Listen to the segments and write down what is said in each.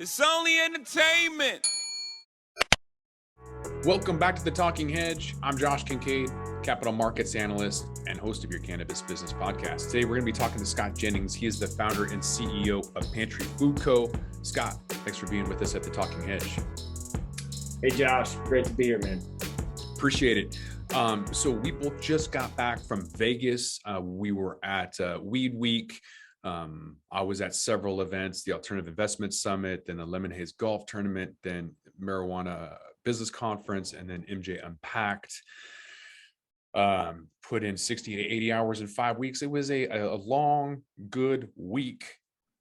It's only entertainment. Welcome back to the Talking Hedge. I'm Josh Kincaid, capital markets analyst and host of your Cannabis Business Podcast. Today, we're going to be talking to Scott Jennings. He is the founder and CEO of Pantry Food Co. Scott, thanks for being with us at the Talking Hedge. Hey, Josh. Great to be here, man. Appreciate it. So we both just got back from Vegas. We were at Weed Week. I was at several events, the Alternative Investment Summit, then the Lemon Haze Golf Tournament, then Marijuana Business Conference, and then MJ Unpacked. Put in 60 to 80 hours in 5 weeks. It was a long, good week.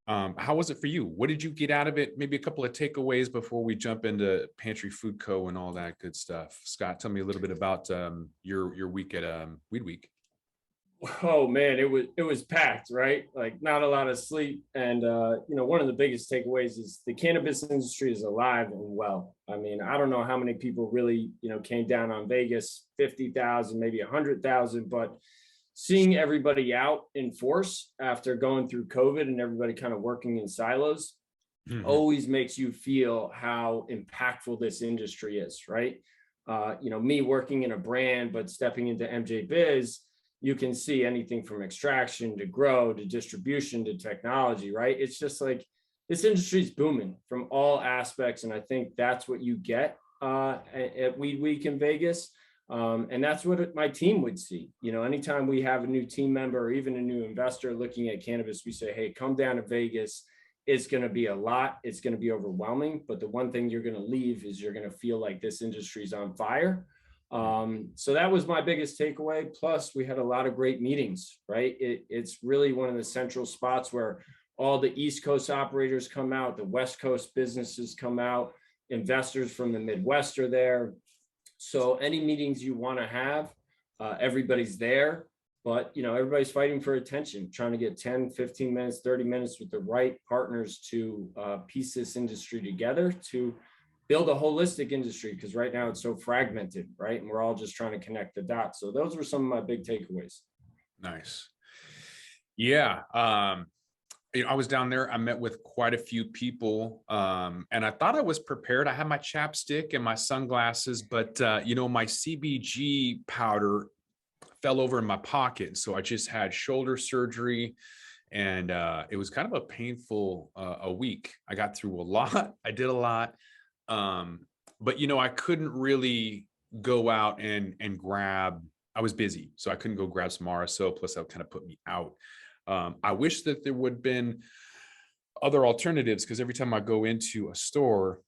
How was it for you? What did you get out of it? Maybe a couple of takeaways before we jump into Pantry Food Co. and all that good stuff. Scott, tell me a little bit about your week at Weed Week. Oh man, it was packed, right? Like not a lot of sleep. And one of the biggest takeaways is the cannabis industry is alive and well. I mean, I don't know how many people really, came down on Vegas, 50,000, maybe 100,000, but seeing everybody out in force after going through COVID and everybody kind of working in silos always makes you feel how impactful this industry is, right? Me working in a brand, but stepping into MJ Biz, you can see anything from extraction to grow to distribution to technology, right? It's just like this industry is booming from all aspects. And I think that's what you get at Weed Week in Vegas. And that's what my team would see. Anytime we have a new team member or even a new investor looking at cannabis, we say, hey, come down to Vegas. It's going to be a lot. It's going to be overwhelming. But the one thing you're going to leave is you're going to feel like this industry is on fire. So that was my biggest takeaway. Plus, we had a lot of great meetings, right? It's really one of the central spots where all the East Coast operators come out, the West Coast businesses come out, investors from the Midwest are there. So any meetings you want to have, everybody's there, but everybody's fighting for attention, trying to get 10, 15 minutes, 30 minutes with the right partners to piece this industry together to build a holistic industry, because right now it's so fragmented, right? And we're all just trying to connect the dots. So those were some of my big takeaways. Nice. Yeah. I was down there. I met with quite a few people, and I thought I was prepared. I had my chapstick and my sunglasses, but my CBG powder fell over in my pocket. So I just had shoulder surgery, and it was kind of a painful a week. I got through a lot. I did a lot. But I couldn't really go out and grab, I was busy, so I couldn't go grab some RSO, plus that kind of put me out. I wish that there would have been other alternatives, because every time I go into a store,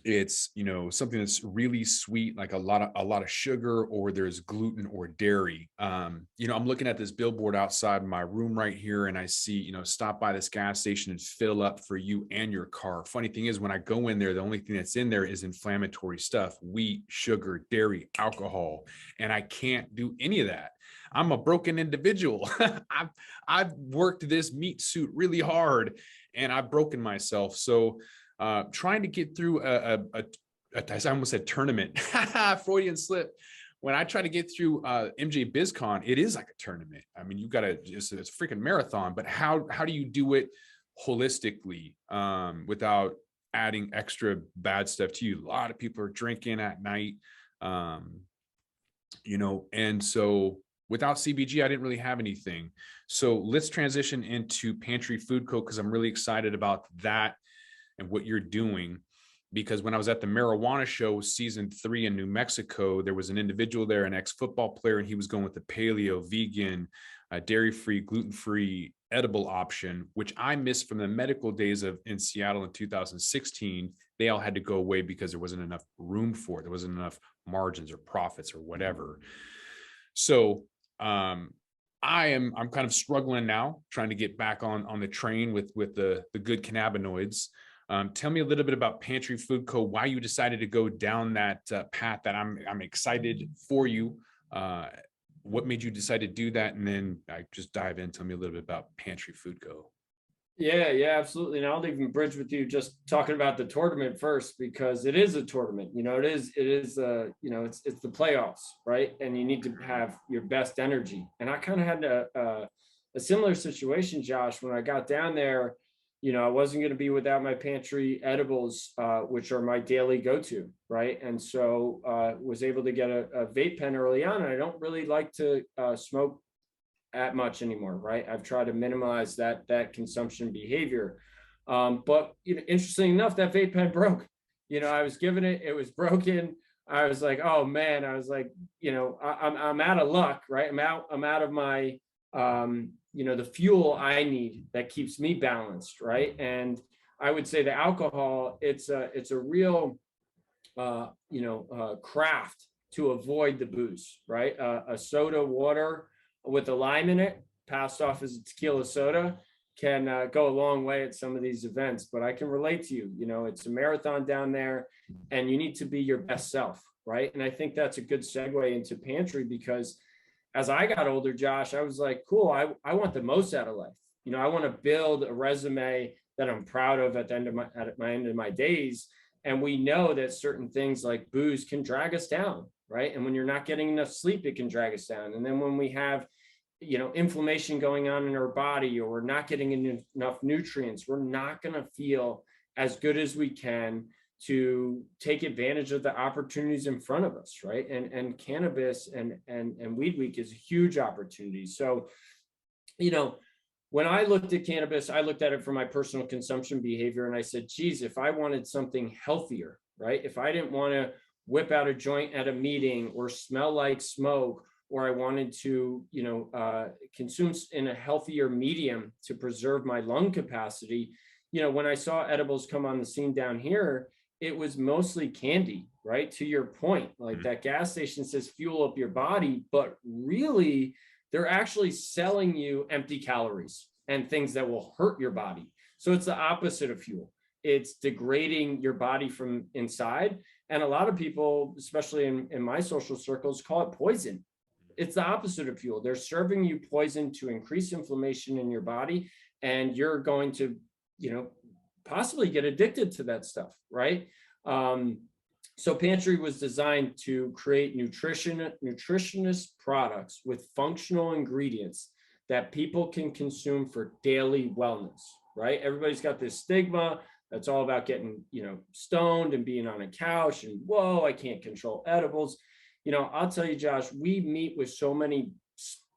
it's, something that's really sweet, like a lot of sugar, or there's gluten or dairy. I'm looking at this billboard outside my room right here, and I see, stop by this gas station and fill up for you and your car. Funny thing is, when I go in there, the only thing that's in there is inflammatory stuff, wheat, sugar, dairy, alcohol, and I can't do any of that. I'm a broken individual. I've worked this meat suit really hard, and I've broken myself. So trying to get through I almost said tournament, Freudian slip. When I try to get through MJ BizCon, it is like a tournament. I mean, it's a freaking marathon, but how do you do it holistically without adding extra bad stuff to you? A lot of people are drinking at night, and so without CBG, I didn't really have anything. So let's transition into Pantry Food Co., because I'm really excited about that and what you're doing. Because when I was at the marijuana show season 3 in New Mexico, there was an individual there, an ex-football player, and he was going with the paleo, vegan, dairy-free, gluten-free, edible option, which I missed from the medical days in Seattle in 2016. They all had to go away because there wasn't enough room for it. There wasn't enough margins or profits or whatever. So I'm kind of struggling now, trying to get back on the train with the good cannabinoids. Tell me a little bit about Pantry Food Co., why you decided to go down that path that I'm excited for you. What made you decide to do that? And then I just dive in. Tell me a little bit about Pantry Food Co. Yeah, absolutely. And I'll even bridge with you just talking about the tournament first, because it is a tournament. It is it's the playoffs, right? And you need to have your best energy. And I kind of had a similar situation, Josh, when I got down there. I wasn't going to be without my pantry edibles, which are my daily go-to, right? And so was able to get a vape pen early on. And I don't really like to smoke at much anymore, right? I've tried to minimize that consumption behavior. But interesting enough, that vape pen broke. I was given it, it was broken. I was like, oh man, I was like, I'm out of luck, right? I'm out of my the fuel I need that keeps me balanced, right? And I would say the alcohol, it's a real craft to avoid the booze, right? A soda water with a lime in it, passed off as a tequila soda, can go a long way at some of these events. But I can relate to you. It's a marathon down there, and you need to be your best self, right? And I think that's a good segue into Pantry, because as I got older, Josh, I was like, cool, I want the most out of life. I want to build a resume that I'm proud of at my end of my days. And we know that certain things like booze can drag us down, right? And when you're not getting enough sleep, it can drag us down. And then when we have, inflammation going on in our body, or we're not getting enough nutrients, we're not going to feel as good as we can to take advantage of the opportunities in front of us, right? And cannabis and Weed Week is a huge opportunity. So, when I looked at cannabis, I looked at it for my personal consumption behavior, and I said, geez, if I wanted something healthier, right? If I didn't want to whip out a joint at a meeting or smell like smoke, or I wanted to, consume in a healthier medium to preserve my lung capacity, when I saw edibles come on the scene down here, it was mostly candy, right? To your point, like that gas station says fuel up your body, but really they're actually selling you empty calories and things that will hurt your body. So it's the opposite of fuel. It's degrading your body from inside. And a lot of people, especially in my social circles, call it poison. It's the opposite of fuel. They're serving you poison to increase inflammation in your body, and you're going to, possibly get addicted to that stuff, right? So Pantry was designed to create nutritionist products with functional ingredients that people can consume for daily wellness, right? Everybody's got this stigma that's all about getting, stoned and being on a couch and, whoa, I can't control edibles. I'll tell you, Josh, we meet with so many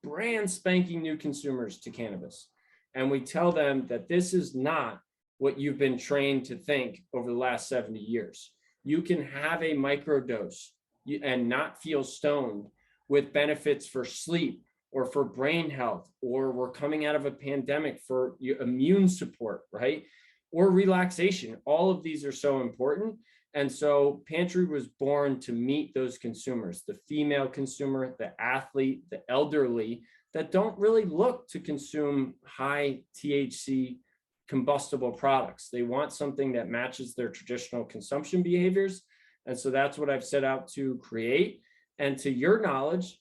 brand spanking new consumers to cannabis, and we tell them that this is not what you've been trained to think over the last 70 years. You can have a microdose and not feel stoned, with benefits for sleep or for brain health, or we're coming out of a pandemic for immune support, right? Or relaxation. All of these are so important. And so Pantry was born to meet those consumers, the female consumer, the athlete, the elderly, that don't really look to consume high THC combustible products. They want something that matches their traditional consumption behaviors. And so that's what I've set out to create. And to your knowledge,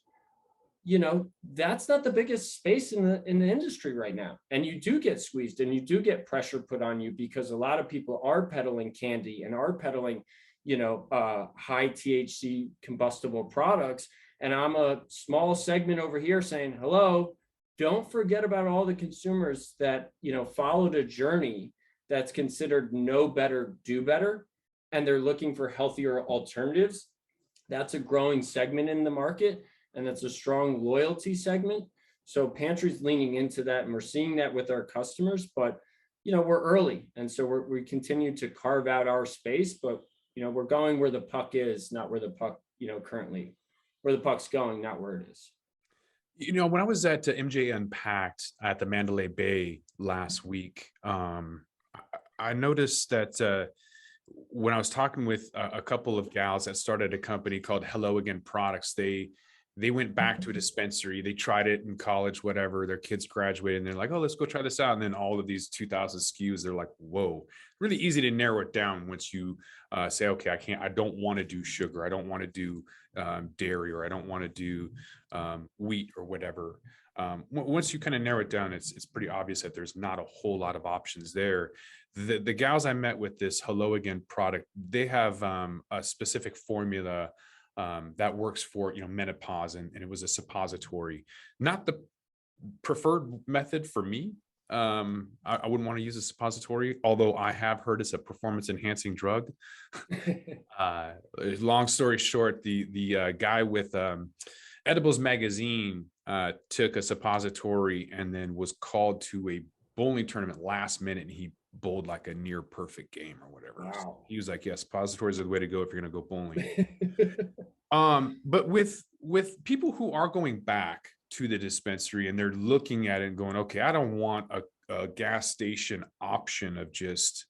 that's not the biggest space in the industry right now. And you do get squeezed, and you do get pressure put on you, because a lot of people are peddling candy and are peddling, high THC combustible products. And I'm a small segment over here saying, hello, don't forget about all the consumers that, followed a journey that's considered know better, do better, and they're looking for healthier alternatives. That's a growing segment in the market, and that's a strong loyalty segment. So Pantry's leaning into that, and we're seeing that with our customers, but, we're early. And so we continue to carve out our space, but, we're going where the puck is, not where the puck, currently, where the puck's going, not where it is. When I was at MJ Unpacked at the Mandalay Bay last week, I noticed that when I was talking with a couple of gals that started a company called Hello Again Products, they went back to a dispensary. They tried it in college, whatever. Their kids graduated, and they're like, oh, let's go try this out. And then all of these 2,000 SKUs, they're like, whoa, really easy to narrow it down once you say, okay, I don't want to do sugar. I don't want to do dairy, or I don't want to do wheat or whatever. Once you kind of narrow it down, it's pretty obvious that there's not a whole lot of options there. The gals I met with this Hello Again product, they have a specific formula that works for menopause, and it was a suppository, not the preferred method for me. I wouldn't want to use a suppository, although I have heard it's a performance enhancing drug. Long story short, the guy with Edibles Magazine took a suppository and then was called to a bowling tournament last minute, and he bowled like a near perfect game or whatever. Wow. So he was like, yeah, suppositories are the way to go if you're going to go bowling. But with people who are going back to the dispensary and they're looking at it and going, okay, I don't want a gas station option of just,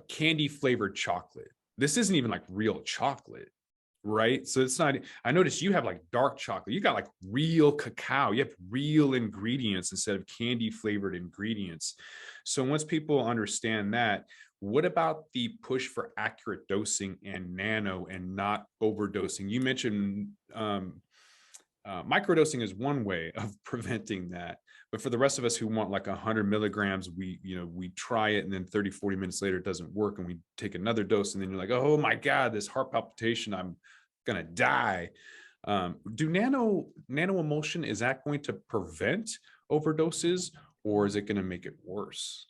candy flavored chocolate. This isn't even like real chocolate, right? So it's not, I noticed you have like dark chocolate. You got like real cacao. You have real ingredients instead of candy flavored ingredients. So once people understand that, what about the push for accurate dosing and nano and not overdosing? You mentioned microdosing is one way of preventing that. But for the rest of us who want like 100 milligrams, we try it and then 30, 40 minutes later, it doesn't work. And we take another dose and then you're like, oh my God, this heart palpitation, I'm going to die. Do nano emulsion, is that going to prevent overdoses or is it going to make it worse?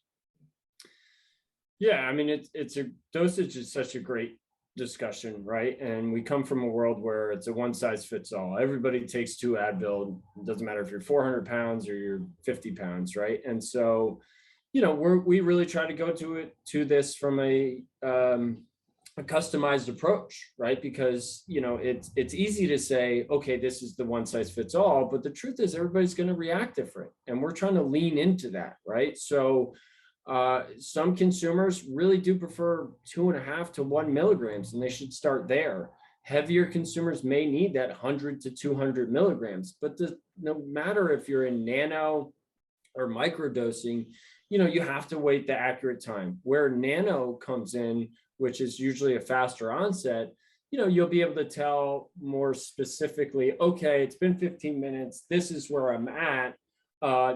Yeah, I mean, it's a dosage is such a great discussion, right? And we come from a world where it's a one size fits all. Everybody takes 2 Advil. It doesn't matter if you're 400 pounds or you're 50 pounds, right? And so, we really try to go to this from a customized approach, right? Because it's easy to say, okay, this is the one size fits all, but the truth is everybody's going to react different, and we're trying to lean into that, right? So some consumers really do prefer 2.5 to 1 milligrams, and they should start there. Heavier consumers may need that 100 to 200 milligrams, but no matter if you're in nano or microdosing, you have to wait the accurate time. Where nano comes in, which is usually a faster onset, you'll be able to tell more specifically, okay, it's been 15 minutes. This is where I'm at.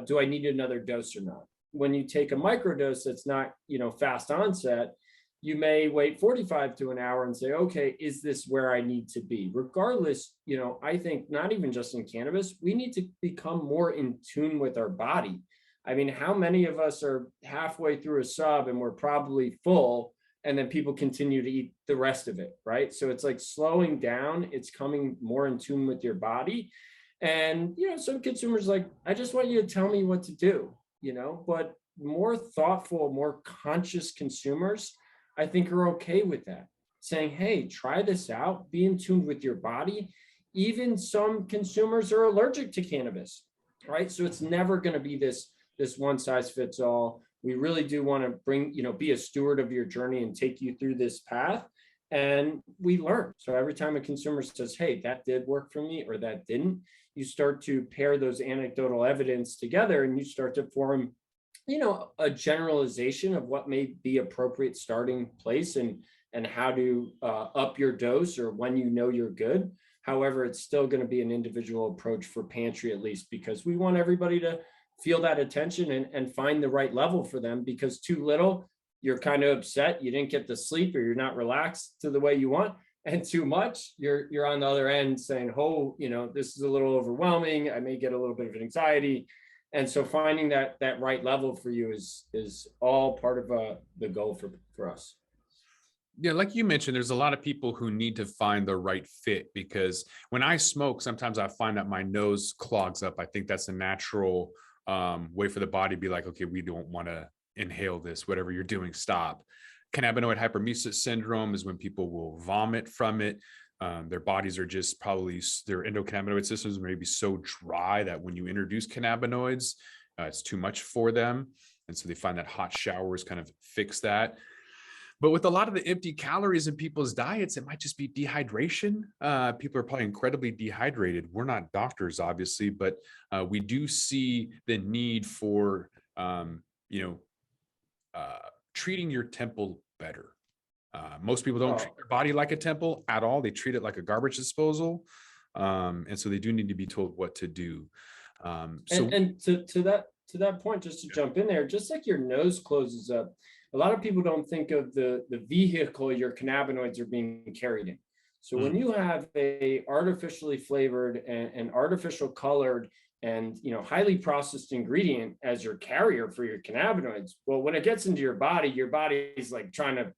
Do I need another dose or not? When you take a microdose that's not, fast onset, you may wait 45 to an hour and say, okay, is this where I need to be? Regardless, I think not even just in cannabis, we need to become more in tune with our body. I mean, how many of us are halfway through a sub and we're probably full, and then people continue to eat the rest of it, right? So it's like slowing down, it's coming more in tune with your body. And, some consumers like, I just want you to tell me what to do. But more thoughtful, more conscious consumers, I think, are okay with that. Saying, hey, try this out, be in tune with your body. Even some consumers are allergic to cannabis, right? So it's never going to be this one size fits all. We really do want to be a steward of your journey and take you through this path. And we learn. So every time a consumer says, hey, that did work for me or that didn't, you start to pair those anecdotal evidence together and you start to form, a generalization of what may be appropriate starting place and how to up your dose or when you're good. However, it's still going to be an individual approach for Pantry, at least, because we want everybody to feel that attention and find the right level for them, because too little, you're kind of upset, you didn't get the sleep or you're not relaxed to the way you want. And too much, you're on the other end saying, oh, this is a little overwhelming. I may get a little bit of anxiety. And so finding that right level for you is all part of the goal for us. Yeah, like you mentioned, there's a lot of people who need to find the right fit, because when I smoke, sometimes I find that my nose clogs up. I think that's a natural way for the body to be like, okay, we don't want to inhale this, whatever you're doing, stop. Cannabinoid hypermesis syndrome is when people will vomit from it. Their bodies are just probably, their endocannabinoid systems may be so dry that when you introduce cannabinoids, it's too much for them. And so they find that hot showers kind of fix that. But with a lot of the empty calories in people's diets, it might just be dehydration. People are probably incredibly dehydrated. We're not doctors, obviously, but we do see the need for, treating your temple better. Most people don't treat their body like a temple at all. They treat it like a garbage disposal. And so they do need to be told what to do. To that point, just to jump in there, just like your nose closes up, a lot of people don't think of the vehicle your cannabinoids are being carried in. So when you have a artificially flavored and artificial colored and, highly processed ingredient as your carrier for your cannabinoids. Well, when it gets into your body is like trying to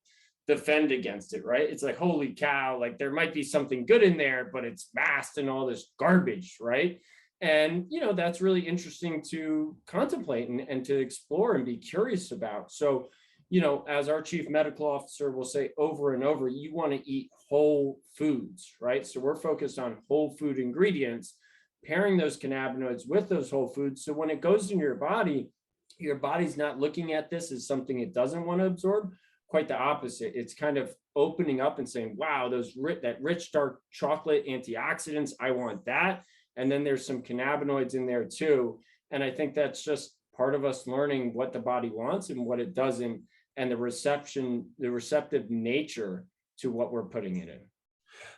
defend against it, right? It's like, holy cow, like there might be something good in there, but it's masked in all this garbage, right? And, that's really interesting to contemplate and to explore and be curious about. So, as our chief medical officer will say over and over, you want to eat whole foods, right? So we're focused on whole food ingredients, pairing those cannabinoids with those whole foods. So when it goes into your body's not looking at this as something it doesn't want to absorb. Quite the opposite. It's kind of opening up and saying, wow, that rich dark chocolate antioxidants, I want that. And then there's some cannabinoids in there too. And I think that's just part of us learning what the body wants and what it doesn't, and the receptive nature to what we're putting it in.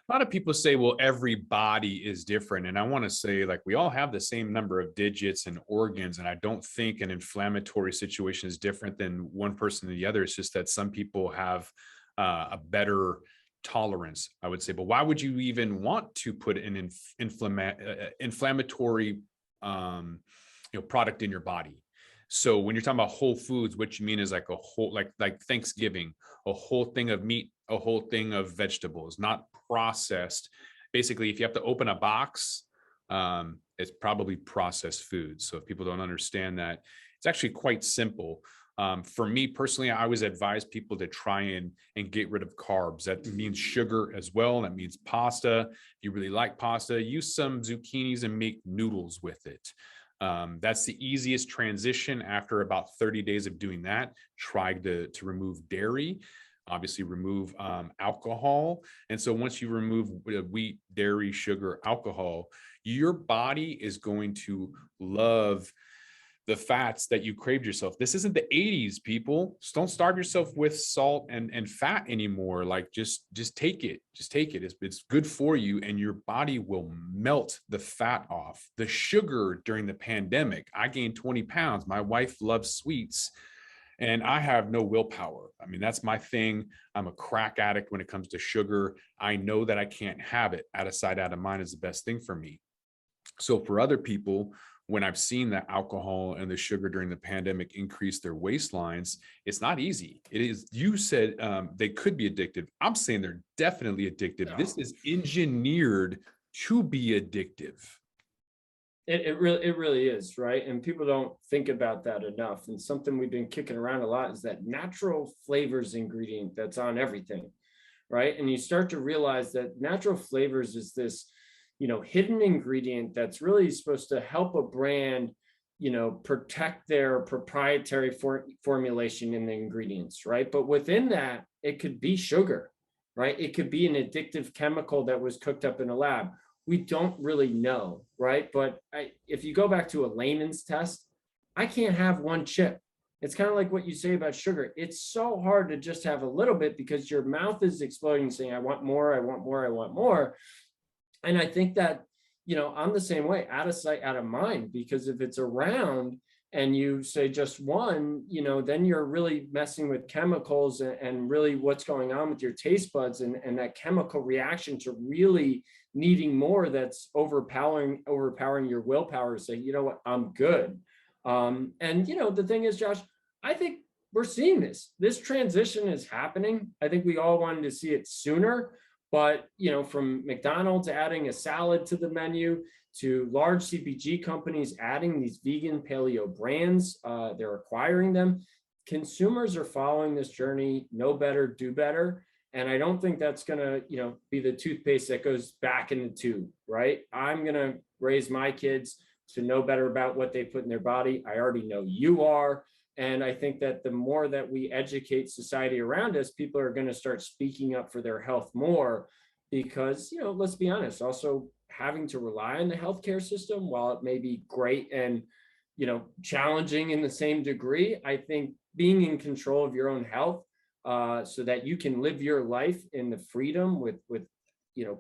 A lot of people say, well, every body is different. And I want to say, like, we all have the same number of digits and organs. And I don't think an inflammatory situation is different than one person than the other. It's just that some people have a better tolerance, I would say. But why would you even want to put an inflammatory product in your body? So when you're talking about whole foods, what you mean is like a whole, like Thanksgiving, a whole thing of meat, a whole thing of vegetables, not processed. Basically, if you have to open a box, it's probably processed food. So if people don't understand that, it's actually quite simple. For me personally, I always advise people to try and get rid of carbs. That means sugar as well. That means pasta. If you really like pasta, use some zucchinis and make noodles with it. That's the easiest transition. After about 30 days of doing that, try to remove dairy, obviously remove alcohol. And so once you remove wheat, dairy, sugar, alcohol, your body is going to love the fats that you craved yourself. This isn't the 80s, people. Just don't starve yourself with salt and fat anymore. Like just take it. Just take it. It's good for you, and your body will melt the fat off. The sugar during the pandemic, I gained 20 pounds. My wife loves sweets, and I have no willpower. I mean, that's my thing. I'm a crack addict when it comes to sugar. I know that I can't have it. Out of sight, out of mind is the best thing for me. So for other people, when I've seen that alcohol and the sugar during the pandemic increase their waistlines, it's not easy. It is, you said they could be addictive. I'm saying they're definitely addictive. No. This is engineered to be addictive. It really is, right? And people don't think about that enough. And something we've been kicking around a lot is that natural flavors ingredient that's on everything, right? And you start to realize that natural flavors is this hidden ingredient that's really supposed to help a brand, protect their proprietary formulation in the ingredients, right? But within that, it could be sugar, right? It could be an addictive chemical that was cooked up in a lab. We don't really know, right? But if you go back to a layman's test, I can't have one chip. It's kind of like what you say about sugar. It's so hard to just have a little bit because your mouth is exploding saying, I want more, I want more, I want more. And I think that, I'm the same way, out of sight, out of mind, because if it's around and you say just one, then you're really messing with chemicals and really what's going on with your taste buds and that chemical reaction to really needing more that's overpowering your willpower to say, you know what, I'm good. And, the thing is, Josh, I think we're seeing this transition is happening. I think we all wanted to see it sooner. But, from McDonald's adding a salad to the menu to large CPG companies adding these vegan paleo brands, they're acquiring them. Consumers are following this journey, know better, do better. And I don't think that's going to, be the toothpaste that goes back in the tube, right? I'm going to raise my kids to know better about what they put in their body. I already know you are. And I think that the more that we educate society around us, people are going to start speaking up for their health more because, let's be honest, also having to rely on the healthcare system, while it may be great and, challenging in the same degree, I think being in control of your own health so that you can live your life in the freedom with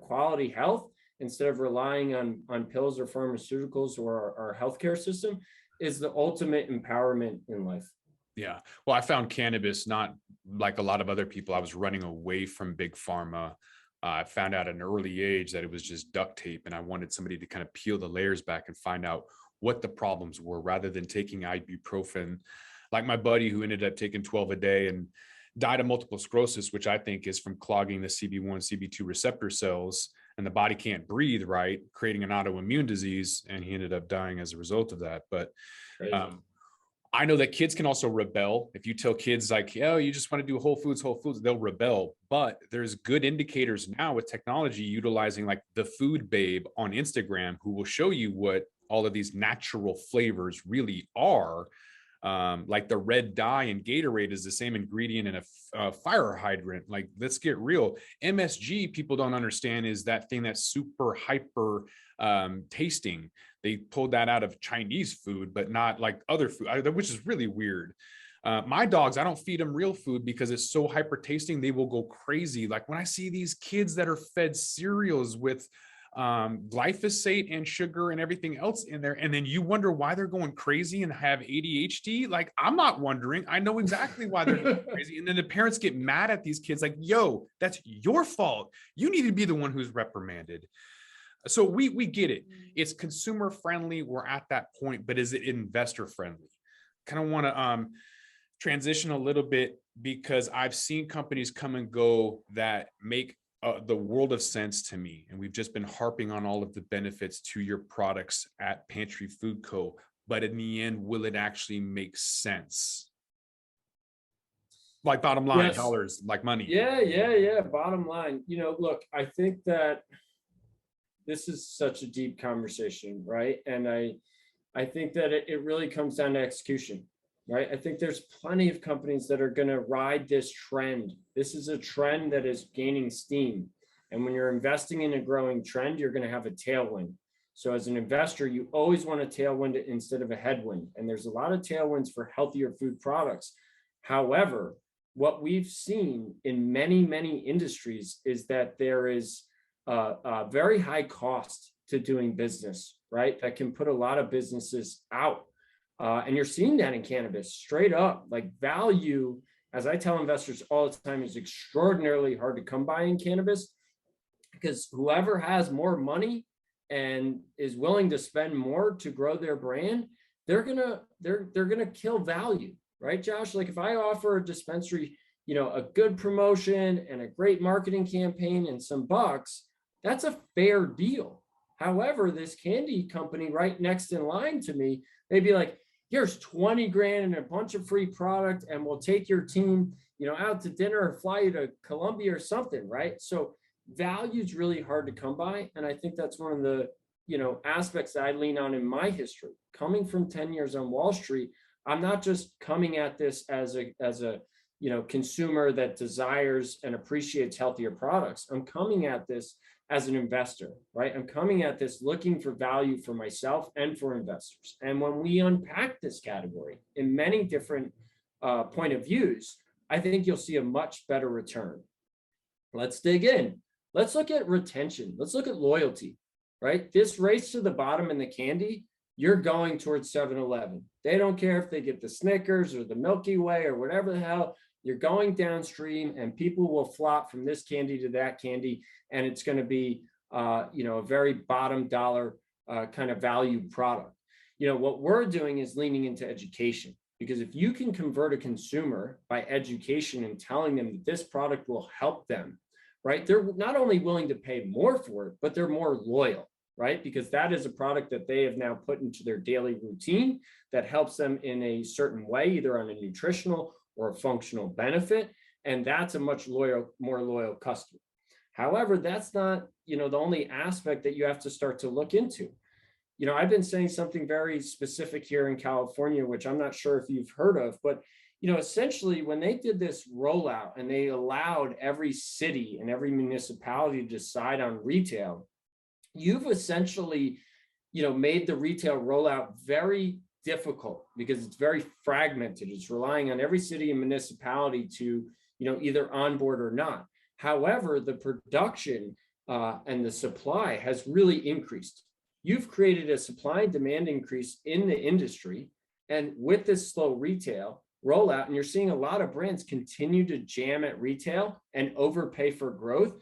quality health instead of relying on pills or pharmaceuticals or our healthcare system is the ultimate empowerment in life. Yeah. Well, I found cannabis, not like a lot of other people. I was running away from big pharma. I found out at an early age that it was just duct tape, and I wanted somebody to kind of peel the layers back and find out what the problems were rather than taking ibuprofen. Like my buddy who ended up taking 12 a day and died of multiple sclerosis, which I think is from clogging the CB1, CB2 receptor cells, and the body can't breathe right, creating an autoimmune disease. And he ended up dying as a result of that. But I know that kids can also rebel. If you tell kids like, oh, you just want to do whole foods, they'll rebel. But there's good indicators now with technology utilizing like the food babe on Instagram, who will show you what all of these natural flavors really are. Like the red dye in Gatorade is the same ingredient in a fire hydrant. Like, let's get real. MSG, people don't understand, is that thing that's super hyper tasting. They pulled that out of Chinese food, but not like other food, which is really weird. My dogs, I don't feed them real food because it's so hyper tasting. They will go crazy. Like when I see these kids that are fed cereals with glyphosate and sugar and everything else in there, and then you wonder why they're going crazy and have ADHD. Like, I'm not wondering. I know exactly why they're going crazy. And then the parents get mad at these kids like, yo, that's your fault. You need to be the one who's reprimanded. So we get it. It's consumer friendly. We're at that point, but is it investor friendly? Kind of want to transition a little bit, because I've seen companies come and go that make the world of sense to me. And we've just been harping on all of the benefits to your products at Pantry Food Co. But in the end, will it actually make sense? Like bottom line, yes. Dollars, like money. Yeah. Bottom line, look, I think that this is such a deep conversation, right? And I think that it really comes down to execution, right? I think there's plenty of companies that are going to ride this trend. This is a trend that is gaining steam. And when you're investing in a growing trend, you're going to have a tailwind. So as an investor, you always want a tailwind instead of a headwind. And there's a lot of tailwinds for healthier food products. However, what we've seen in many, many industries is that there is a very high cost to doing business, right? That can put a lot of businesses out. And you're seeing that in cannabis straight up. Like, value, as I tell investors all the time, is extraordinarily hard to come by in cannabis, because whoever has more money and is willing to spend more to grow their brand, they're gonna kill value, right, Josh? Like, if I offer a dispensary, a good promotion and a great marketing campaign and some bucks, that's a fair deal. However, this candy company right next in line to me, they'd be like, here's 20 grand and a bunch of free product, and we'll take your team, out to dinner or fly you to Colombia or something, right? So value is really hard to come by. And I think that's one of the, aspects that I lean on in my history. Coming from 10 years on Wall Street, I'm not just coming at this as a consumer that desires and appreciates healthier products. I'm coming at this as an investor, right? I'm coming at this looking for value for myself and for investors. And when we unpack this category in many different point of views, I think you'll see a much better return. Let's dig in. Let's look at retention. Let's look at loyalty, right? This race to the bottom in the candy, you're going towards 7-Eleven. They don't care if they get the Snickers or the Milky Way or whatever the hell. You're going downstream, and people will flop from this candy to that candy, and it's going to be, a very bottom dollar kind of value product. What we're doing is leaning into education, because if you can convert a consumer by education and telling them that this product will help them, right? They're not only willing to pay more for it, but they're more loyal, right? Because that is a product that they have now put into their daily routine that helps them in a certain way, either on a nutritional or a functional benefit. And that's a much more loyal customer. However, that's not, the only aspect that you have to start to look into. I've been saying something very specific here in California, which I'm not sure if you've heard of, but, essentially when they did this rollout and they allowed every city and every municipality to decide on retail, you've essentially, made the retail rollout very difficult, because it's very fragmented. It's relying on every city and municipality to, either onboard or not. However, the production and the supply has really increased. You've created a supply and demand increase in the industry, and with this slow retail rollout, and you're seeing a lot of brands continue to jam at retail and overpay for growth.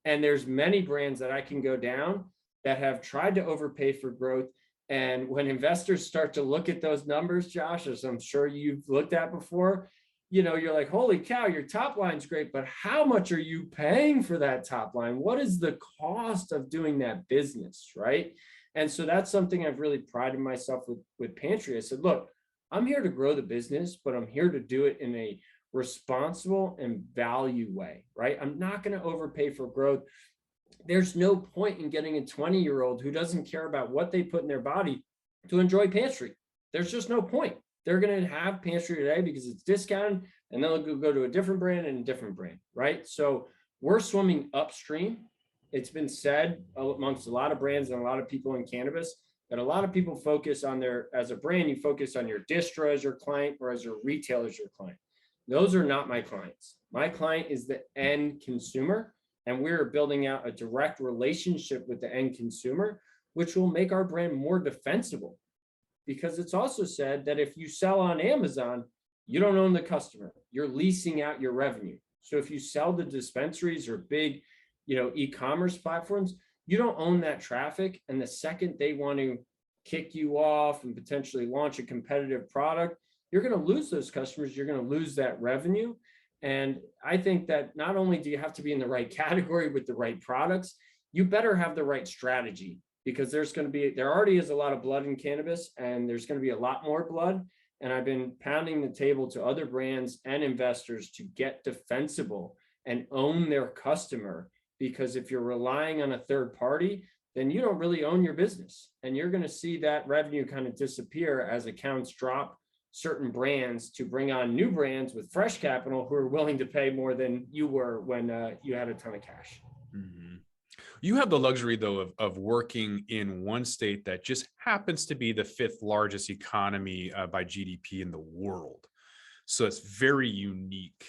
And there's many brands that I can go down that have tried to overpay for growth And when investors start to look at those numbers, Josh, as I'm sure you've looked at before, you're like, holy cow, your top line's great, but how much are you paying for that top line? What is the cost of doing that business, right? And so that's something I've really prided myself with Pantry. I said, look, I'm here to grow the business, but I'm here to do it in a responsible and value way, right? I'm not going to overpay for growth. There's no point in getting a 20-year-old who doesn't care about what they put in their body to enjoy Pantry. There's just no point. They're going to have Pantry today because it's discounted, and then they'll go to a different brand and a different brand, right? So we're swimming upstream. It's been said amongst a lot of brands and a lot of people in cannabis that a lot of people focus on as a brand, you focus on your distro as your client or as your retailer as your client. Those are not my clients. My client is the end consumer, and we're building out a direct relationship with the end consumer, which will make our brand more defensible. Because it's also said that if you sell on Amazon, you don't own the customer. You're leasing out your revenue. So if you sell to dispensaries or big, e-commerce platforms, you don't own that traffic. And the second they want to kick you off and potentially launch a competitive product, you're going to lose those customers. You're going to lose that revenue. And I think that not only do you have to be in the right category with the right products, you better have the right strategy, because there already is a lot of blood in cannabis, and there's going to be a lot more blood. And I've been pounding the table to other brands and investors to get defensible and own their customer, because if you're relying on a third party, then you don't really own your business, and you're going to see that revenue kind of disappear as accounts drop certain brands to bring on new brands with fresh capital who are willing to pay more than you were when you had a ton of cash. Mm-hmm. You have the luxury, though, of working in one state that just happens to be the fifth largest economy by GDP in the world. So it's very unique.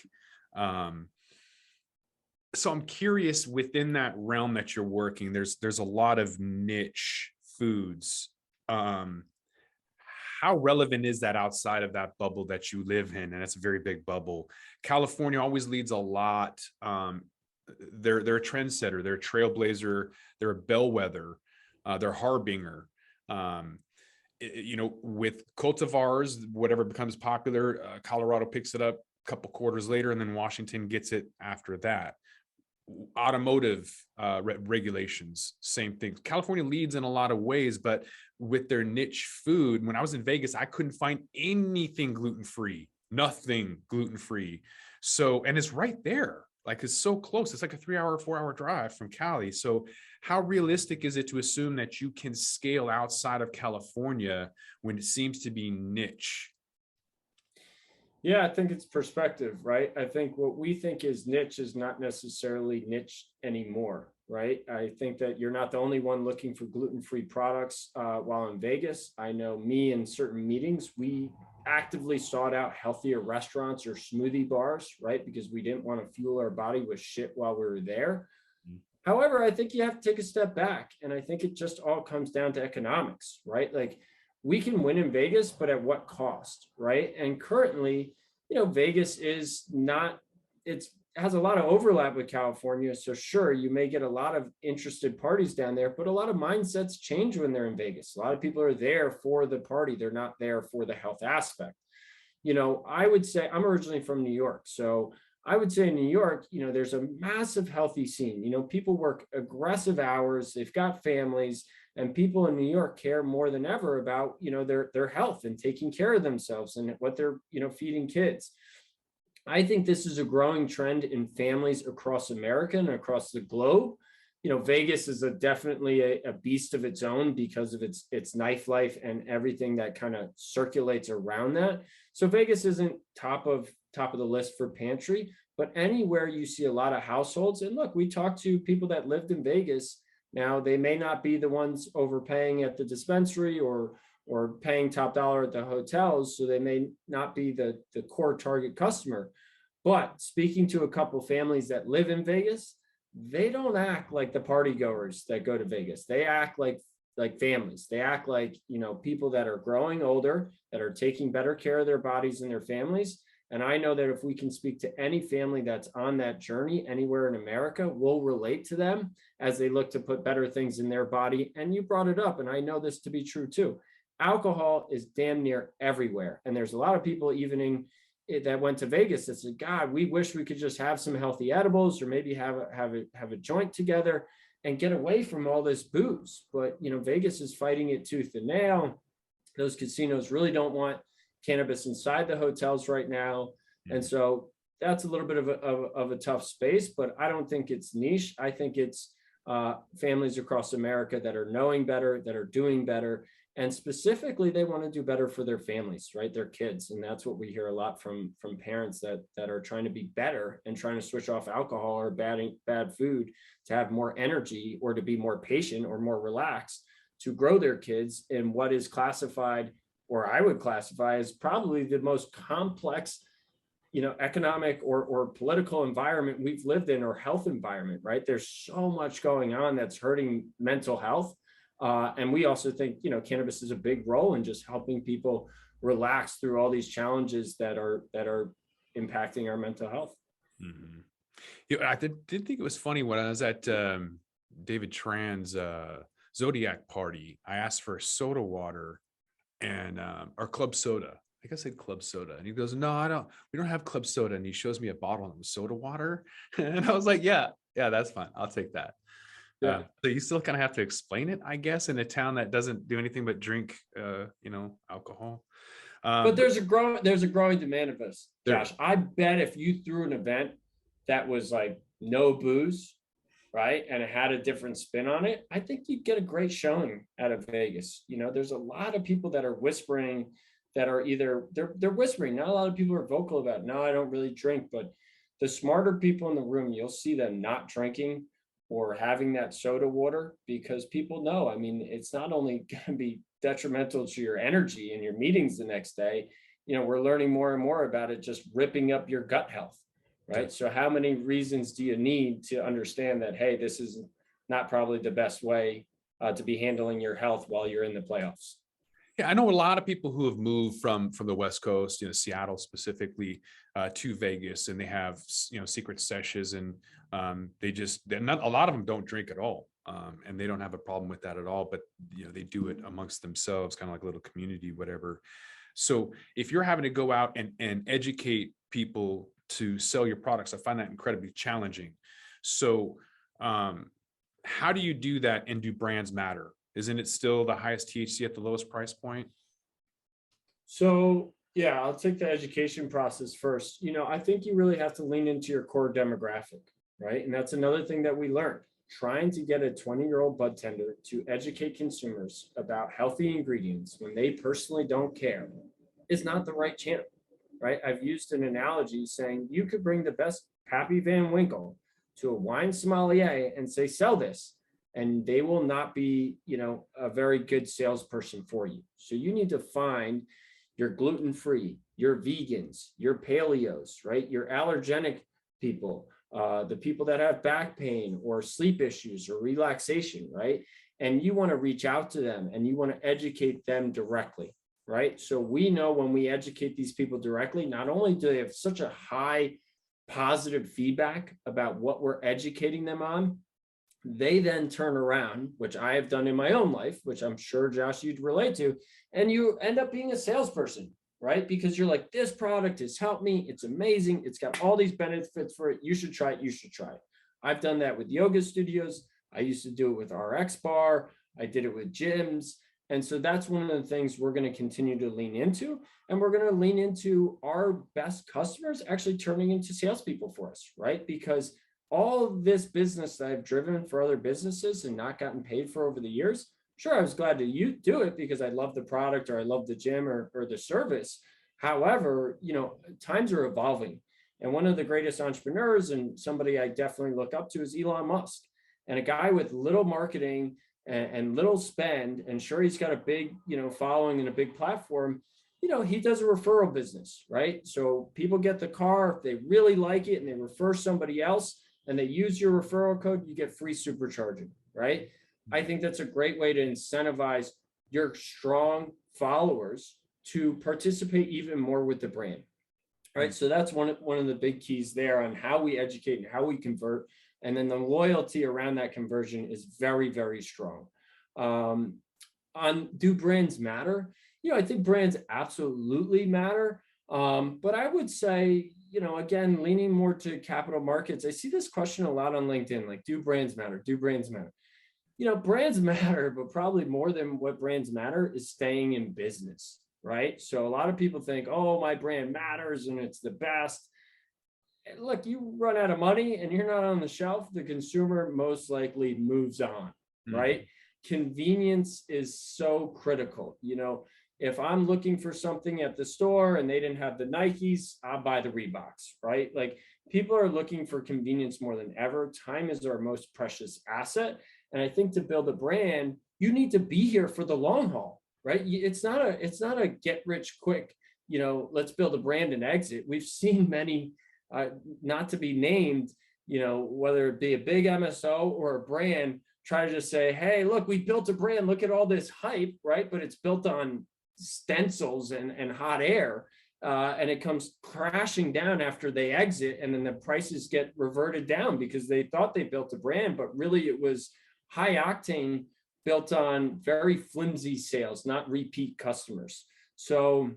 So I'm curious, within that realm that you're working, there's a lot of niche foods. How relevant is that outside of that bubble that you live in? And it's a very big bubble. California always leads a lot. They're a trendsetter, they're a trailblazer, they're a bellwether, they're harbinger. With cultivars, whatever becomes popular, Colorado picks it up a couple quarters later, and then Washington gets it after that. Automotive regulations, same thing. California leads in a lot of ways, but with their niche food, when I was in Vegas, I couldn't find anything gluten-free, nothing gluten-free. So, and it's right there. Like, it's so close. It's like a 3-hour, 4-hour drive from Cali. So how realistic is it to assume that you can scale outside of California when it seems to be niche? Yeah, I think it's perspective, right? I think what we think is niche is not necessarily niche anymore, right? I think that you're not the only one looking for gluten-free products while in Vegas. I know me in certain meetings, we actively sought out healthier restaurants or smoothie bars, right? Because we didn't want to fuel our body with shit while we were there. However, I think you have to take a step back. And I think it just all comes down to economics, right? Like, we can win in Vegas, but at what cost, right? And currently, Vegas is not, it has a lot of overlap with California. So sure, you may get a lot of interested parties down there, but a lot of mindsets change when they're in Vegas. A lot of people are there for the party. They're not there for the health aspect. I would say, I'm originally from New York. So I would say in New York, there's a massive healthy scene. People work aggressive hours, they've got families, and people in New York care more than ever about, their health and taking care of themselves and what they're, feeding kids. I think this is a growing trend in families across America and across the globe. Vegas is definitely a beast of its own because of its nightlife and everything that kind of circulates around that. So Vegas isn't top of the list for Pantry, but anywhere you see a lot of households, and look, we talked to people that lived in Vegas. Now, they may not be the ones overpaying at the dispensary or paying top dollar at the hotels, so they may not be the core target customer. But speaking to a couple families that live in Vegas, they don't act like the party goers that go to Vegas. They act like families. They act like, people that are growing older, that are taking better care of their bodies and their families. And I know that if we can speak to any family that's on that journey anywhere in America, we'll relate to them as they look to put better things in their body. And you brought it up, and I know this to be true too. Alcohol is damn near everywhere. And there's a lot of people that went to Vegas that said, God, we wish we could just have some healthy edibles or maybe have a joint together and get away from all this booze. But, Vegas is fighting it tooth and nail. Those casinos really don't want cannabis inside the hotels right now. And so that's a little bit of a tough space, but I don't think it's niche. I think it's families across America that are knowing better, that are doing better. And specifically, they want to do better for their families, right? Their kids. And that's what we hear a lot from parents that are trying to be better and trying to switch off alcohol or bad food to have more energy or to be more patient or more relaxed to grow their kids in what is classified, or I would classify as probably the most complex, economic or political environment we've lived in, or health environment, right? There's so much going on that's hurting mental health. And we also think, cannabis is a big role in just helping people relax through all these challenges that are impacting our mental health. Mm-hmm. I did think it was funny when I was at David Tran's Zodiac party. I asked for soda water and or club soda. I think I said club soda, and he goes, "No, we don't have club soda." And he shows me a bottle and it was soda water, and I was like, "Yeah, that's fine. I'll take that." Yeah. So you still kind of have to explain it, I guess, in a town that doesn't do anything but drink, alcohol. But there's a growing demand of this, Josh. I bet if you threw an event that was like no booze, right, and it had a different spin on it, I think you'd get a great showing out of Vegas. There's a lot of people that are whispering, that are either they're whispering. Not a lot of people are vocal about it. No, I don't really drink, but the smarter people in the room, you'll see them not drinking or having that soda water, because people know, it's not only going to be detrimental to your energy and your meetings the next day, we're learning more and more about it just ripping up your gut health, right? So how many reasons do you need to understand that, hey, this is not probably the best way to be handling your health while you're in the playoffs? Yeah, I know a lot of people who have moved from the West Coast, Seattle specifically, to Vegas, and they have, secret sessions, and not a lot of them don't drink at all, and they don't have a problem with that at all. But they do it amongst themselves, kind of like a little community, whatever. So if you're having to go out and educate people to sell your products, I find that incredibly challenging. So how do you do that, and do brands matter? Isn't it still the highest THC at the lowest price point? So, yeah, I'll take the education process first. I think you really have to lean into your core demographic, right? And that's another thing that we learned. Trying to get a 20-year-old bud tender to educate consumers about healthy ingredients when they personally don't care is not the right channel, right? I've used an analogy saying you could bring the best Pappy Van Winkle to a wine sommelier and say, sell this, and they will not be, a very good salesperson for you. So you need to find your gluten-free, your vegans, your paleos, right? Your allergenic people, the people that have back pain or sleep issues or relaxation, right? And you want to reach out to them and you want to educate them directly, right? So we know when we educate these people directly, not only do they have such a high positive feedback about what we're educating them on, they then turn around, which I have done in my own life, which I'm sure, Josh, you'd relate to, and you end up being a salesperson, right? Because you're like, this product has helped me. It's amazing. It's got all these benefits for it. You should try it. You should try it. I've done that with yoga studios. I used to do it with RX Bar. I did it with gyms. And so that's one of the things we're going to continue to lean into. And we're going to lean into our best customers actually turning into salespeople for us, right? Because all this business that I've driven for other businesses and not gotten paid for over the years, sure, I was glad to do it because I love the product or I love the gym or the service. However, times are evolving. And one of the greatest entrepreneurs and somebody I definitely look up to is Elon Musk. And a guy with little marketing and little spend, and sure, he's got a big, following and a big platform. He does a referral business, right? So people get the car, if they really like it and they refer somebody else and they use your referral code, you get free supercharging, right? I think that's a great way to incentivize your strong followers to participate even more with the brand. right? So that's one of the big keys there on how we educate and how we convert. And then the loyalty around that conversion is very, very strong. On do brands matter? I think brands absolutely matter. But I would say, again, leaning more to capital markets, I see this question a lot on LinkedIn, like, do brands matter? Do brands matter? Brands matter, but probably more than what brands matter is staying in business, right? So a lot of people think, oh, my brand matters and it's the best. Look, you run out of money and you're not on the shelf, the consumer most likely moves on, right? Convenience is so critical. If I'm looking for something at the store and they didn't have the Nikes, I'll buy the Reeboks, right? Like, people are looking for convenience more than ever. Time is our most precious asset. And I think to build a brand, you need to be here for the long haul, right? It's not a get rich quick, let's build a brand and exit. We've seen many, not to be named, whether it be a big MSO or a brand, try to just say, hey, look, we built a brand, look at all this hype, right? But it's built on stencils and hot air. And it comes crashing down after they exit, and then the prices get reverted down because they thought they built a brand, but really it was high octane built on very flimsy sales, not repeat customers. So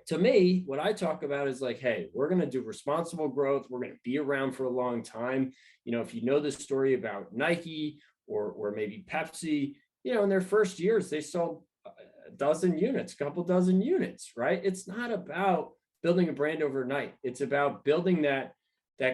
to me, what I talk about is like, hey, we're going to do responsible growth. We're going to be around for a long time. If you know the story about Nike or maybe Pepsi, in their first years, they sold a dozen units, couple dozen units, right? It's not about building a brand overnight. It's about building that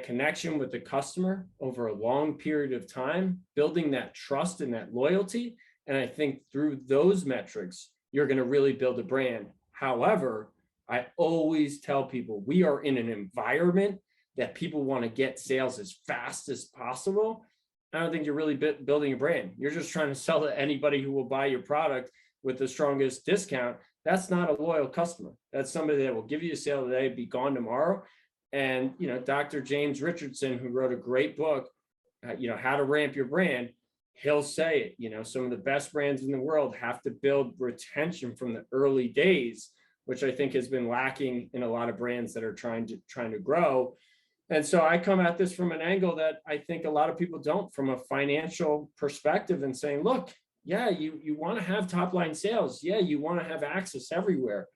connection with the customer over a long period of time, building that trust and that loyalty. And I think through those metrics, you're going to really build a brand. However, I always tell people we are in an environment that people want to get sales as fast as possible. I don't think you're really building a brand. You're just trying to sell to anybody who will buy your product with the strongest discount. That's not a loyal customer. That's somebody that will give you a sale today, be gone tomorrow. And, Dr. James Richardson, who wrote a great book, How to Ramp Your Brand, he'll say it, some of the best brands in the world have to build retention from the early days, which I think has been lacking in a lot of brands that are trying to grow. And so I come at this from an angle that I think a lot of people don't, from a financial perspective, and saying, look, yeah, you want to have top line sales. Yeah, you want to have access everywhere,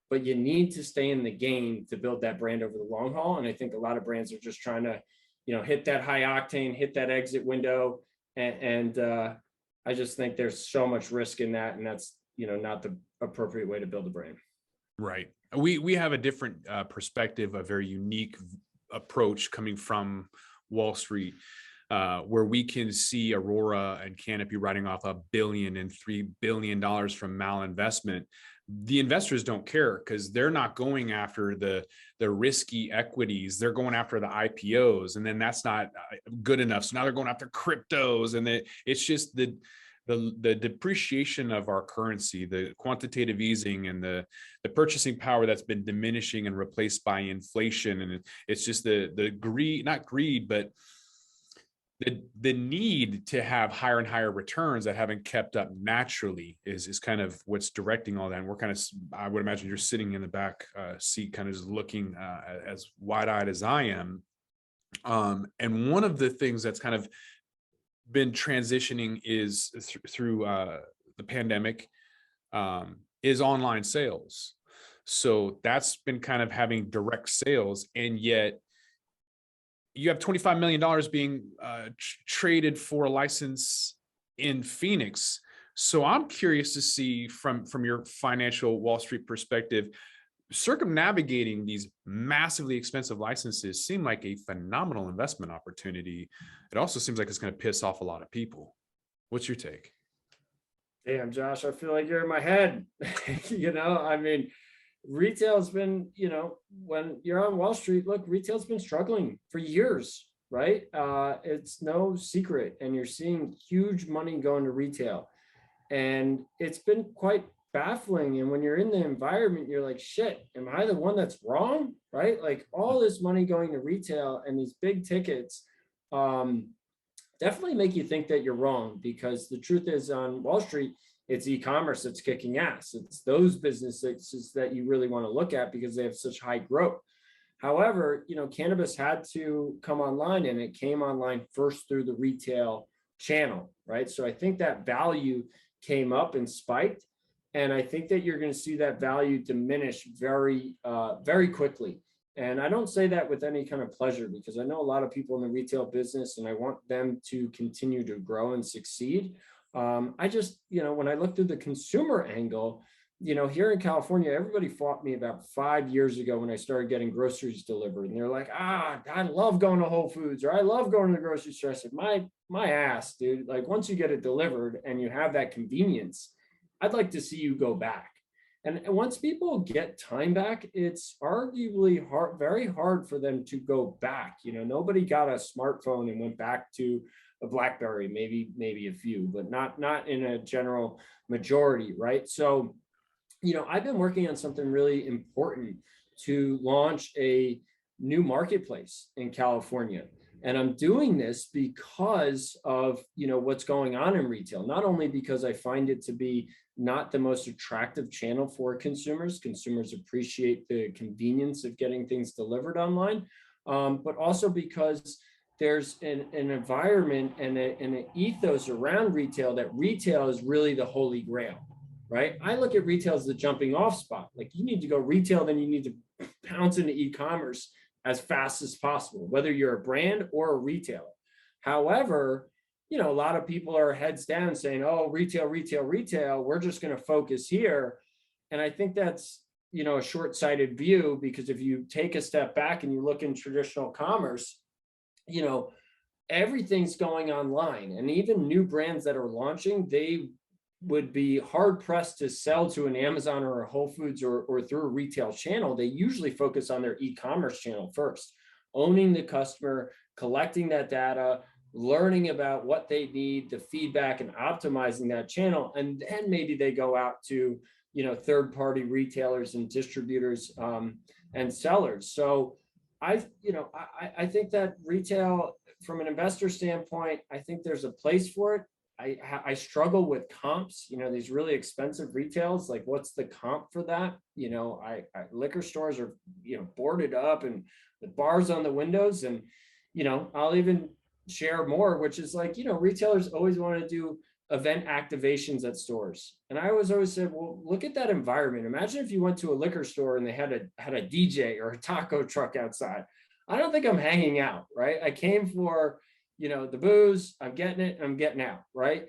but you need to stay in the game to build that brand over the long haul. And I think a lot of brands are just trying to, hit that high octane, hit that exit window. And I just think there's so much risk in that. And that's, not the appropriate way to build a brand. Right. We have a different perspective, a very unique approach coming from Wall Street, where we can see Aurora and Canopy writing off $1 billion and $3 billion from malinvestment. The investors don't care because they're not going after the risky equities. They're going after the IPOs, and then that's not good enough. So now they're going after cryptos, and it's just the depreciation of our currency, the quantitative easing, and the purchasing power that's been diminishing and replaced by inflation. And it's just the greed, not greed, but the need to have higher and higher returns that haven't kept up naturally is kind of what's directing all that. And we're kind of, I would imagine you're sitting in the back seat, kind of just looking as wide-eyed as I am. And one of the things that's kind of been transitioning is through the pandemic is online sales. So that's been kind of having direct sales, and yet you have $25 million being traded for a license in Phoenix. So I'm curious to see from your financial Wall Street perspective, circumnavigating these massively expensive licenses seem like a phenomenal investment opportunity. It also seems like it's going to piss off a lot of people. What's your take? Damn, Josh, I feel like you're in my head. I mean, retail's been, when you're on Wall Street, look, retail's been struggling for years, right? It's no secret. And you're seeing huge money going to retail. And it's been quite baffling. And when you're in the environment, you're like, shit, am I the one that's wrong? Right? Like, all this money going to retail and these big tickets definitely make you think that you're wrong, because the truth is, on Wall Street, it's e-commerce that's kicking ass. It's those businesses that you really want to look at because they have such high growth. However, cannabis had to come online, and it came online first through the retail channel, right? So I think that value came up and spiked. And I think that you're going to see that value diminish very, very quickly. And I don't say that with any kind of pleasure, because I know a lot of people in the retail business and I want them to continue to grow and succeed. I just, when I look through the consumer angle, here in California, everybody fought me about 5 years ago when I started getting groceries delivered. And they're like, I love going to Whole Foods, or I love going to the grocery store. I said, my ass, dude, like once you get it delivered and you have that convenience, I'd like to see you go back. And once people get time back, it's arguably very hard for them to go back. Nobody got a smartphone and went back to a BlackBerry, maybe a few, but not in a general majority, right? So, I've been working on something really important to launch a new marketplace in California. And I'm doing this because of, what's going on in retail, not only because I find it to be not the most attractive channel for consumers. Consumers appreciate the convenience of getting things delivered online, but also because there's an environment and an ethos around retail that retail is really the holy grail, right? I look at retail as the jumping off spot. Like you need to go retail, then you need to pounce into e-commerce as fast as possible, whether you're a brand or a retailer. However, a lot of people are heads down saying, oh, retail, we're just going to focus here. And I think that's, a short-sighted view, because if you take a step back and you look in traditional commerce, everything's going online. And even new brands that are launching, they would be hard pressed to sell to an Amazon or a Whole Foods or through a retail channel. They usually focus on their e-commerce channel first, owning the customer, collecting that data, learning about what they need, the feedback, and optimizing that channel. And then maybe they go out to, third-party retailers and distributors and sellers. So I think that retail, from an investor standpoint, I think there's a place for it. I struggle with comps, these really expensive retails, like what's the comp for that? Liquor stores are, boarded up and with bars on the windows. And, I'll even share more, which is like, retailers always want to do event activations at stores. And I always said, well, look at that environment. Imagine if you went to a liquor store and they had a DJ or a taco truck outside. I don't think I'm hanging out, right? I came for, the booze, I'm getting it, I'm getting out, right?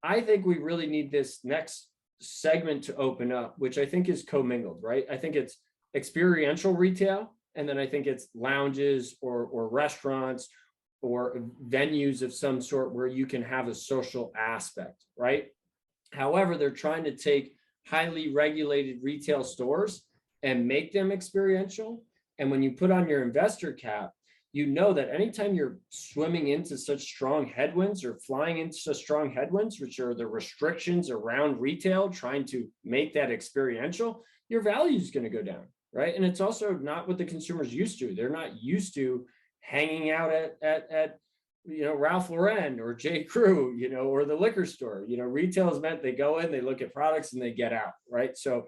I think we really need this next segment to open up, which I think is commingled, right? I think it's experiential retail, and then I think it's lounges or restaurants or venues of some sort where you can have a social aspect, right? However, they're trying to take highly regulated retail stores and make them experiential. And when you put on your investor cap, that anytime you're swimming into such strong headwinds or flying into such strong headwinds, which are the restrictions around retail, trying to make that experiential, your value is going to go down, right? And it's also not what the consumer's used to. They're not used to hanging out at Ralph Lauren or J. Crew, or the liquor store. Retail is meant they go in, they look at products, and they get out, right? So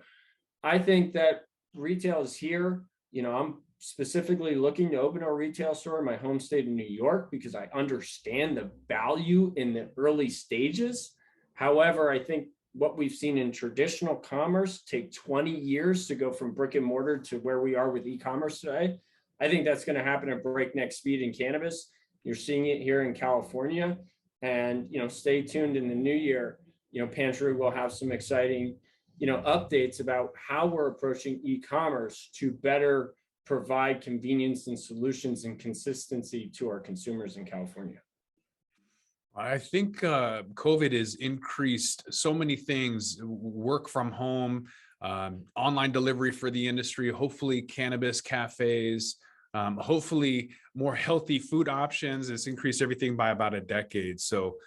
I think that retail is here. I'm specifically looking to open a retail store in my home state of New York because I understand the value in the early stages. However, I think what we've seen in traditional commerce take 20 years to go from brick and mortar to where we are with e-commerce today. I think that's going to happen at breakneck speed in cannabis. You're seeing it here in California, and stay tuned in the new year. Pantry will have some exciting updates about how we're approaching e-commerce to better provide convenience and solutions and consistency to our consumers in California. I think COVID has increased so many things: work from home, online delivery for the industry, hopefully cannabis cafes, hopefully more healthy food options. It's increased everything by about a decade. So,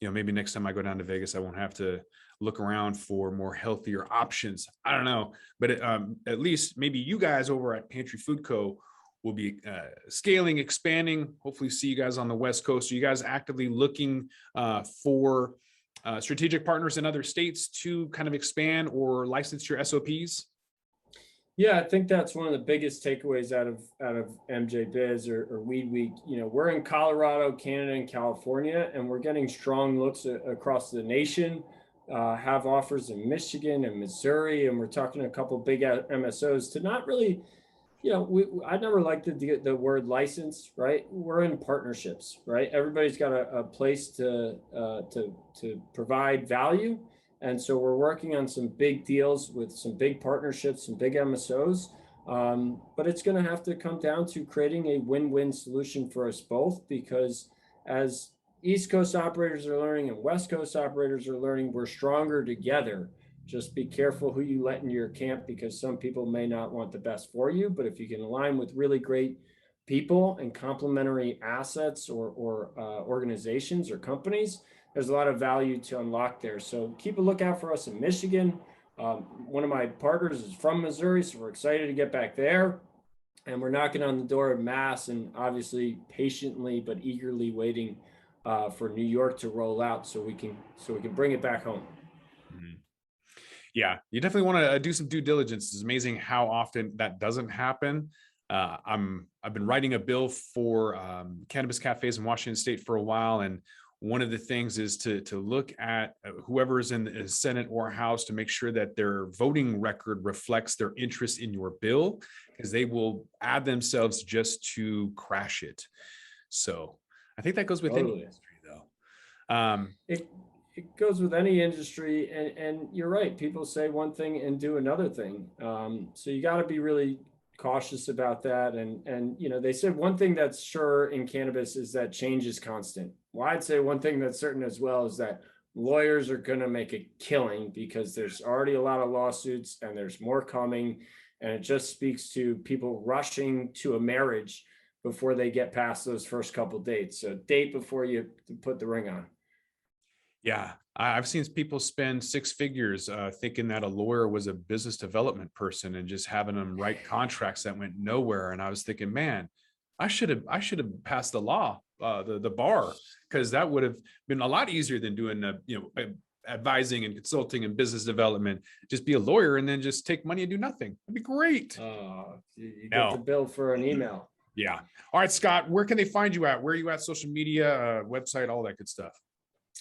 maybe next time I go down to Vegas, I won't have to look around for more healthier options. I don't know, but at least maybe you guys over at Pantry Food Co will be scaling, expanding. Hopefully see you guys on the West Coast. Are you guys actively looking for strategic partners in other states to kind of expand or license your SOPs? Yeah, I think that's one of the biggest takeaways out of MJ Biz or Weed Week. You know, we're in Colorado, Canada, and California, and we're getting strong looks across the nation. Have offers in Michigan and Missouri, and we're talking to a couple big MSOs to not really, you know, I never liked the word license, right? We're in partnerships, right? Everybody's got a place to provide value. And so we're working on some big deals with some big partnerships, some big MSOs. But it's going to have to come down to creating a win-win solution for us both, because as East Coast operators are learning and West Coast operators are learning, we're stronger together. Just be careful who you let into your camp, because some people may not want the best for you. But if you can align with really great people and complementary assets or organizations or companies, there's a lot of value to unlock there. So keep a lookout for us in Michigan. One of my partners is from Missouri, so we're excited to get back there. And we're knocking on the door of Mass, and obviously patiently but eagerly waiting for New York to roll out so we can bring it back home. Mm-hmm. Yeah, you definitely want to do some due diligence. It's amazing how often that doesn't happen. I've been writing a bill for cannabis cafes in Washington State for a while, and one of the things is to look at whoever is in the Senate or House to make sure that their voting record reflects their interest in your bill, because they will add themselves just to crash it. So I think that goes with any industry, though. It goes with any industry, and you're right. People say one thing and do another thing. So you got to be really cautious about that. And you know, they said one thing that's sure in cannabis is that change is constant. Well, I'd say one thing that's certain as well is that lawyers are going to make a killing, because there's already a lot of lawsuits and there's more coming. And it just speaks to people rushing to a marriage before they get past those first couple dates. So date before you put the ring on. Yeah, I've seen people spend six figures thinking that a lawyer was a business development person and just having them write contracts that went nowhere. And I was thinking, man, I should have passed the law, the bar, because that would have been a lot easier than doing advising and consulting and business development. Just be a lawyer and then just take money and do nothing. It'd be great. You get the bill for an email. Yeah. All right, Scott, where can they find you at? Where are you at? Social media, website, all that good stuff.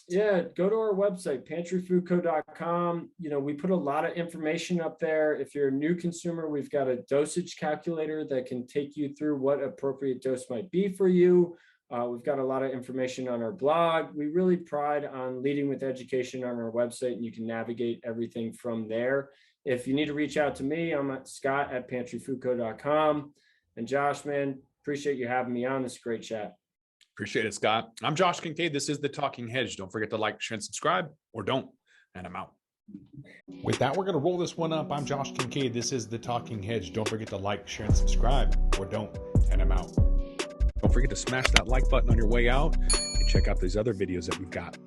Yeah, go to our website, pantryfoodco.com. You know, we put a lot of information up there. If you're a new consumer, we've got a dosage calculator that can take you through what appropriate dose might be for you. We've got a lot of information on our blog. We really pride on leading with education on our website, and you can navigate everything from there. If you need to reach out to me, I'm at scott@pantryfoodco.com. And Josh, man, appreciate you having me on. This is a great chat. Appreciate it, Scott. I'm Josh Kincaid. This is The Talking Hedge. Don't forget to like, share, and subscribe, or don't. And I'm out. With that, we're going to roll this one up. I'm Josh Kincaid. This is The Talking Hedge. Don't forget to like, share, and subscribe, or don't. And I'm out. Don't forget to smash that like button on your way out and check out these other videos that we've got.